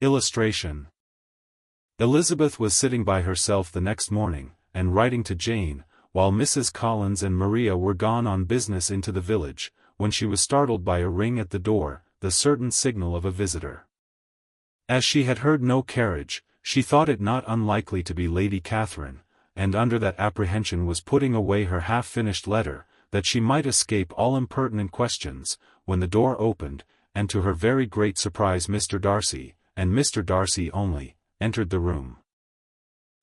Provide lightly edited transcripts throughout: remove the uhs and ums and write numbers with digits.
Illustration. Elizabeth was sitting by herself the next morning, and writing to Jane, while Mrs. Collins and Maria were gone on business into the village, when she was startled by a ring at the door, the certain signal of a visitor. As she had heard no carriage, she thought it not unlikely to be Lady Catherine, and under that apprehension was putting away her half-finished letter, that she might escape all impertinent questions, when the door opened, and to her very great surprise Mr. Darcy, and Mr. Darcy only, entered the room.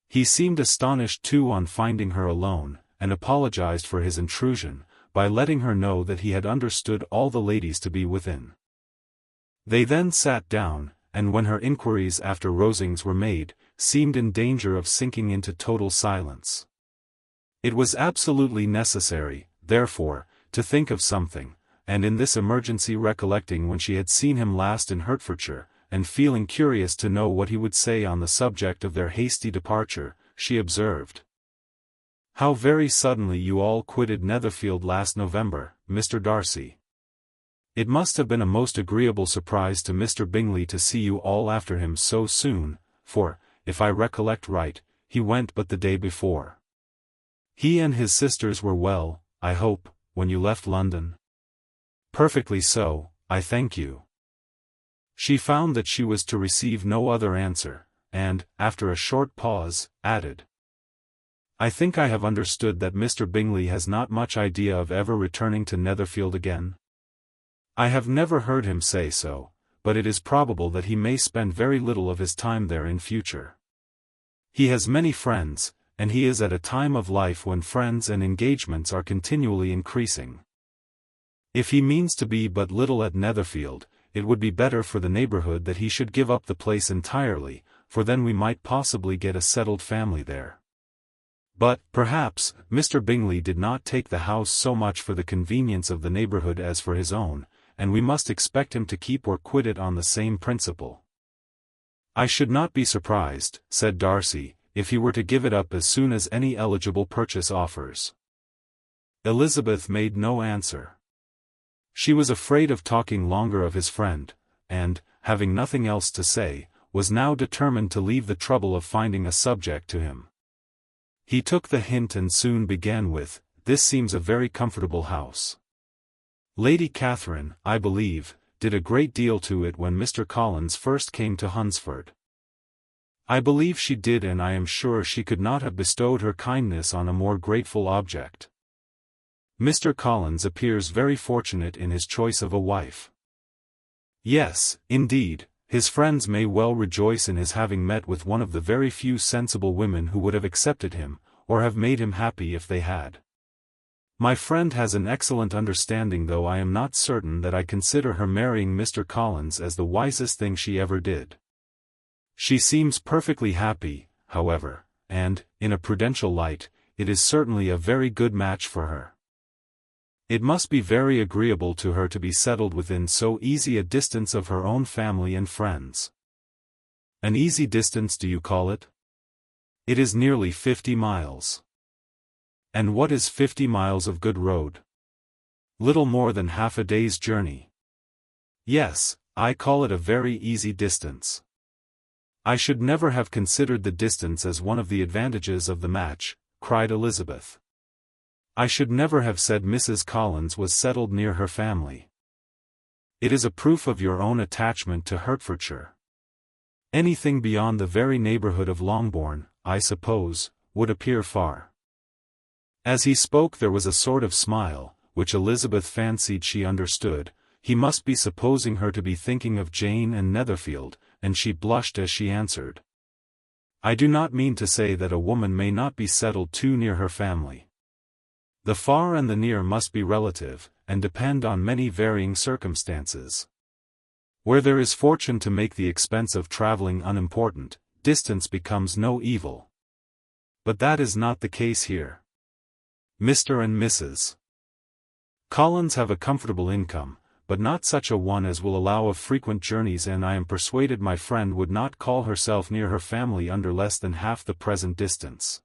He seemed astonished too on finding her alone, and apologized for his intrusion, by letting her know that he had understood all the ladies to be within. They then sat down, and when her inquiries after Rosings were made, seemed in danger of sinking into total silence. It was absolutely necessary, therefore, to think of something, and in this emergency recollecting when she had seen him last in Hertfordshire, and feeling curious to know what he would say on the subject of their hasty departure, she observed, "How very suddenly you all quitted Netherfield last November, Mr. Darcy. It must have been a most agreeable surprise to Mr. Bingley to see you all after him so soon, for, if I recollect right, he went but the day before. He and his sisters were well, I hope, when you left London?" "Perfectly so, I thank you." She found that she was to receive no other answer, and, after a short pause, added, "I think I have understood that Mr. Bingley has not much idea of ever returning to Netherfield again. I have never heard him say so, but it is probable that he may spend very little of his time there in future. He has many friends, and he is at a time of life when friends and engagements are continually increasing. If he means to be but little at Netherfield, it would be better for the neighbourhood that he should give up the place entirely, for then we might possibly get a settled family there. But, perhaps, Mr. Bingley did not take the house so much for the convenience of the neighbourhood as for his own, and we must expect him to keep or quit it on the same principle." "I should not be surprised," said Darcy, "if he were to give it up as soon as any eligible purchase offers." Elizabeth made no answer. She was afraid of talking longer of his friend, and, having nothing else to say, was now determined to leave the trouble of finding a subject to him. He took the hint and soon began with, "This seems a very comfortable house. Lady Catherine, I believe, did a great deal to it when Mr. Collins first came to Hunsford." "I believe she did, and I am sure she could not have bestowed her kindness on a more grateful object. Mr. Collins appears very fortunate in his choice of a wife." "Yes, indeed, his friends may well rejoice in his having met with one of the very few sensible women who would have accepted him, or have made him happy if they had. My friend has an excellent understanding, though I am not certain that I consider her marrying Mr. Collins as the wisest thing she ever did. She seems perfectly happy, however, and, in a prudential light, it is certainly a very good match for her. It must be very agreeable to her to be settled within so easy a distance of her own family and friends." "An easy distance, do you call it?" "It is nearly 50 miles. "And what is 50 miles of good road?" "Little more than half a day's journey." "Yes, I call it a very easy distance." "I should never have considered the distance as one of the advantages of the match," cried Elizabeth. "I should never have said Mrs. Collins was settled near her family. It is a proof of your own attachment to Hertfordshire. Anything beyond the very neighbourhood of Longbourn, I suppose, would appear far." As he spoke there was a sort of smile, which Elizabeth fancied she understood. He must be supposing her to be thinking of Jane and Netherfield, and she blushed as she answered, "I do not mean to say that a woman may not be settled too near her family. The far and the near must be relative, and depend on many varying circumstances. Where there is fortune to make the expense of travelling unimportant, distance becomes no evil. But that is not the case here. Mr. and Mrs. Collins have a comfortable income, but not such a one as will allow of frequent journeys, and I am persuaded my friend would not call herself near her family under less than half the present distance."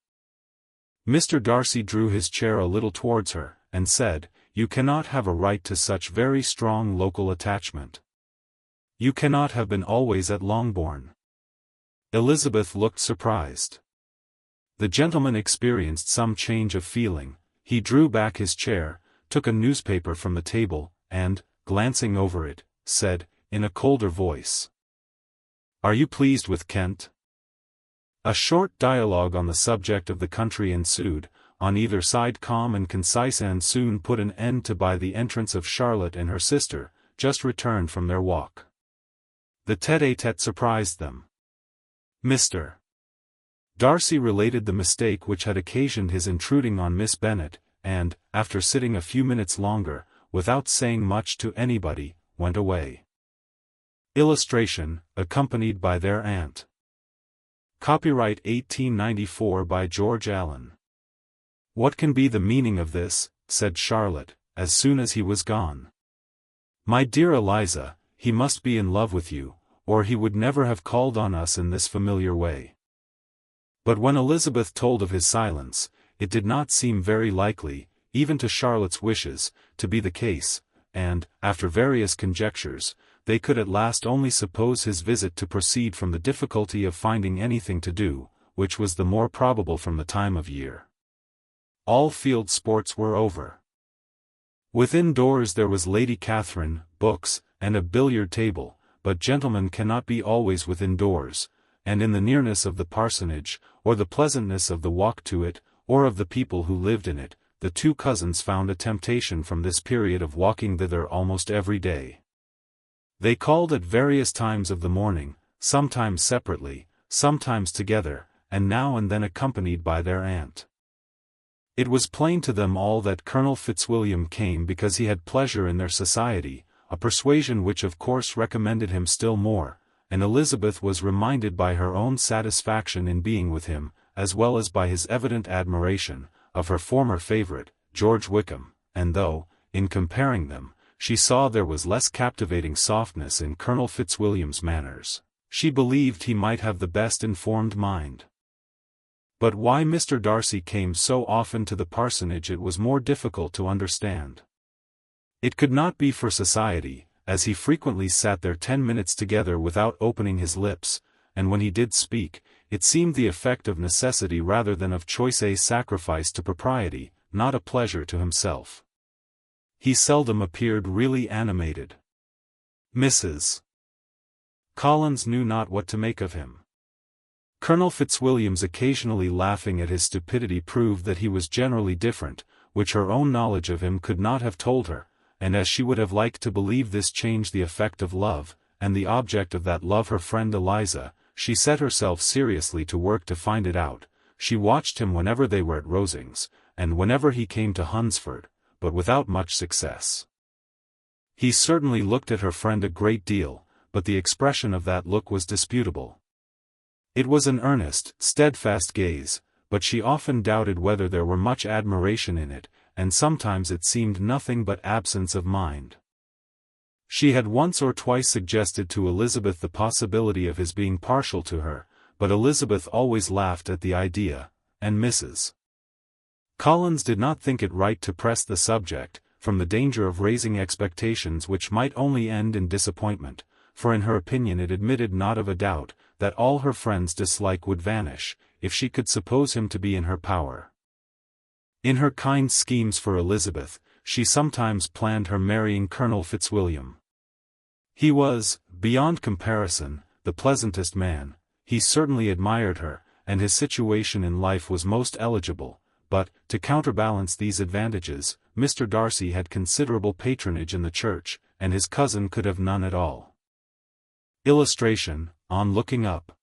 Mr. Darcy drew his chair a little towards her, and said, "You cannot have a right to such very strong local attachment. You cannot have been always at Longbourn. Elizabeth looked surprised. The gentleman experienced some change of feeling. He drew back his chair, took a newspaper from the table, and, glancing over it, said, in a colder voice, "Are you pleased with Kent?" A short dialogue on the subject of the country ensued, on either side calm and concise, and soon put an end to by the entrance of Charlotte and her sister, just returned from their walk. The tête-à-tête surprised them. Mr. Darcy related the mistake which had occasioned his intruding on Miss Bennet, and, after sitting a few minutes longer, without saying much to anybody, went away. Illustration, accompanied by their aunt. Copyright 1894 by George Allen. "What can be the meaning of this?" said Charlotte, as soon as he was gone. "My dear Eliza, he must be in love with you, or he would never have called on us in this familiar way." But when Elizabeth told of his silence, it did not seem very likely, even to Charlotte's wishes, to be the case, and, after various conjectures, they could at last only suppose his visit to proceed from the difficulty of finding anything to do, which was the more probable from the time of year. All field sports were over. Within doors there was Lady Catherine, books, and a billiard table, but gentlemen cannot be always within doors, and in the nearness of the parsonage, or the pleasantness of the walk to it, or of the people who lived in it, the two cousins found a temptation from this period of walking thither almost every day. They called at various times of the morning, sometimes separately, sometimes together, and now and then accompanied by their aunt. It was plain to them all that Colonel Fitzwilliam came because he had pleasure in their society, a persuasion which of course recommended him still more, and Elizabeth was reminded by her own satisfaction in being with him, as well as by his evident admiration, of her former favourite, George Wickham, and though, in comparing them, she saw there was less captivating softness in Colonel Fitzwilliam's manners, she believed he might have the best informed mind. But why Mr. Darcy came so often to the parsonage it was more difficult to understand. It could not be for society, as he frequently sat there 10 minutes together without opening his lips, and when he did speak, it seemed the effect of necessity rather than of choice, a sacrifice to propriety, not a pleasure to himself. He seldom appeared really animated. Mrs. Collins knew not what to make of him. Colonel Fitzwilliam's occasionally laughing at his stupidity proved that he was generally different, which her own knowledge of him could not have told her, and as she would have liked to believe this changed the effect of love, and the object of that love her friend Eliza, she set herself seriously to work to find it out. She watched him whenever they were at Rosings, and whenever he came to Hunsford, but without much success. He certainly looked at her friend a great deal, but the expression of that look was disputable. It was an earnest, steadfast gaze, but she often doubted whether there were much admiration in it, and sometimes it seemed nothing but absence of mind. She had once or twice suggested to Elizabeth the possibility of his being partial to her, but Elizabeth always laughed at the idea, and Mrs. Collins did not think it right to press the subject, from the danger of raising expectations which might only end in disappointment, for in her opinion it admitted not of a doubt, that all her friend's dislike would vanish, if she could suppose him to be in her power. In her kind schemes for Elizabeth, she sometimes planned her marrying Colonel Fitzwilliam. He was, beyond comparison, the pleasantest man. He certainly admired her, and his situation in life was most eligible, but, to counterbalance these advantages, Mr. Darcy had considerable patronage in the church, and his cousin could have none at all. Illustration, on looking up.